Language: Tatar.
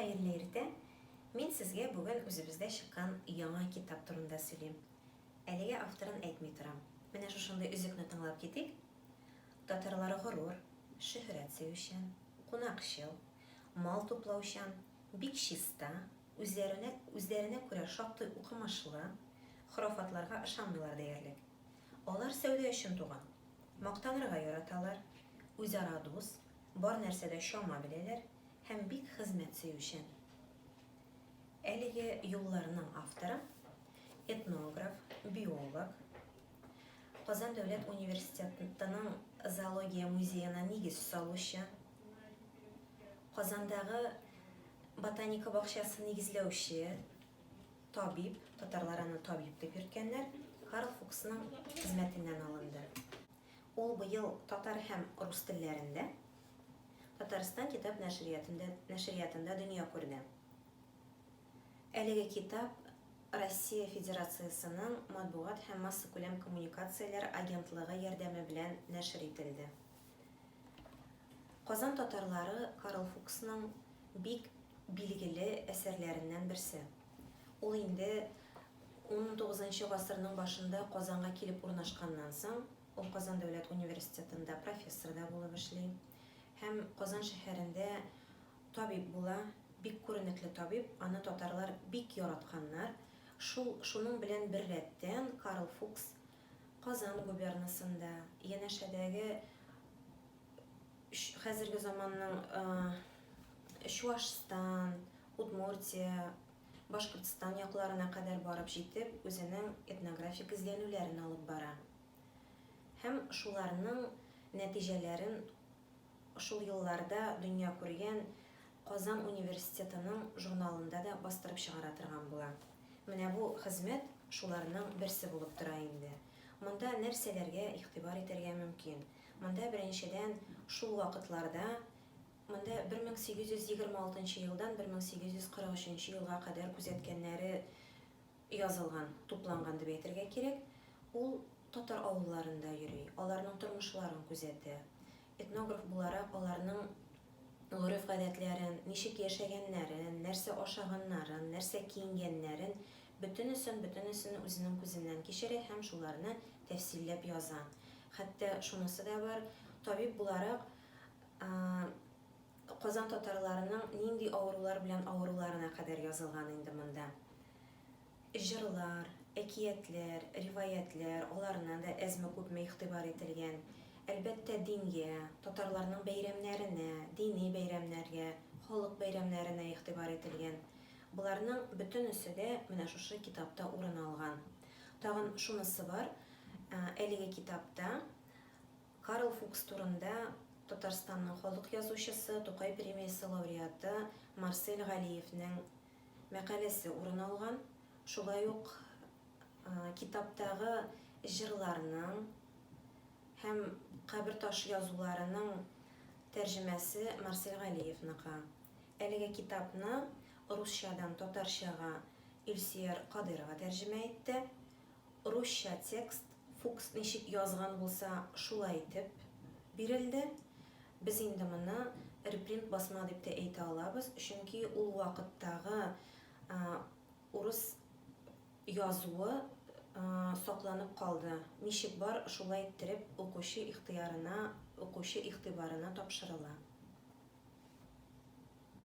Xayrlı erте. Мен sizge bugün özümüzde çıkan яңа kitap turunda söyleyeyim. Әлеге авторын әйтмей торам. Менә шушындай үзекне тыңлап китик. Татарлары горур, шөһрәт сөючән, кунакчыл, мал туплаучан, бик чиста, үзләренә күрә шактый укымышлы, хорафатларга ышанмыйлар диярлек. Алар сәүдә өчен туган. Мактанырга яраталар, үзара дус, бар нәрсәдә чама беләләр һәм бик хезмәт сөючән. Әлеге юлларның авторы этнограф, биолог, Казан дәүләт университетының зоология музеена нигез салучы, Казандагы ботаника бакчасы нигезләүче, табиб, татарлар аны табиб дип йөрткәннәр, Карл Фуксның хезмәтеннән алынды. Ул быел татар һәм рус телләрендә Татарстан китап нәшриятында дөнья күрде. Әлеге китап Россия Федерациясының матбугат һәм масса күләм коммуникацияләр агентлыгы ярдәме белән нәшр ителде. Казан татарлары Карл Фуксның бик билгеле әсәрләреннән берсе. Ул инде 19 гасырның башында Казанга килеп урнашканнан соң, ул Казан дәүләт университетында профессор да булып эшли. Һәм Казан шәһәрендә табиб була, бик күренекле табиб, аны татарлар бик яратканнар. Шуның белән бер рәттән Карл Фукс Казан губернасында, янәшәдәге хәзерге заманның Чуашстан, Удмуртия, Башкортстан якларына кадәр барып җитеп, үзенең этнографик эзләнүләрен алып бара. Һәм шуларның нәтиҗәләрен шул елларда дөнья күргән Казан университетының журналында да бастырып чыгара торган була. Менә бу хезмәт шуларның берсе булып тора инде. Монда нәрсәләргә игътибар итәргә мөмкин? Монда беренчедән шул вакытларда, монда 1826 елдан 1843 елга кадәр күзәткәннәре язылган, тупланган дип әйтергә кирәк. Ул татар авылларында йөри, аларның тормышларын күзәтә. Этнограф буларак аларның гореф-гадәтләрен, ничек яшәгәннәрен, нәрсә ашаганнарын, нәрсә киенгәннәрен, бөтенесен үзенең күзеннән кичерә һәм шуларны тәфсилләп яза. Хәтта шунысы да бар, табиб буларак Казан татарларының нинди авырулар белән авыруларына кадәр язылган инде монда. Җырлар, әкиятләр, риваятләр, аларына да әзме-күпме игътибар ителгән. Әлбәттә дингә, татарларның бәйрәмнәренә, дини бәйрәмнәргә, халык бәйрәмнәренә игътибар ителгән. Буларның бөтенесе дә менә шушы китапта урын алган. Тагын шунысы бар, әлеге китапта Карл Фукс турында Татарстанның халык язучысы, Тукай премиясе лауреаты Марсель Галиевнең мәкаләсе урын алган. Шулай ук китаптагы җырларның һәм кабер таш язуларының тәрҗемәсе Марсель Галиевныкы. Әлеге китапны русчадан татарчага Илсияр Кадырова тәрҗемә итте. Русча текст Фукс ничек язган булса, шулай итеп бирелде. Без инде моны репринт басма дип тә әйтә алабыз, чөнки ул вакыттагы урыс язуы сакланып калды. Ничек бар, шулай иттереп укучы игътибарына тапшырыла.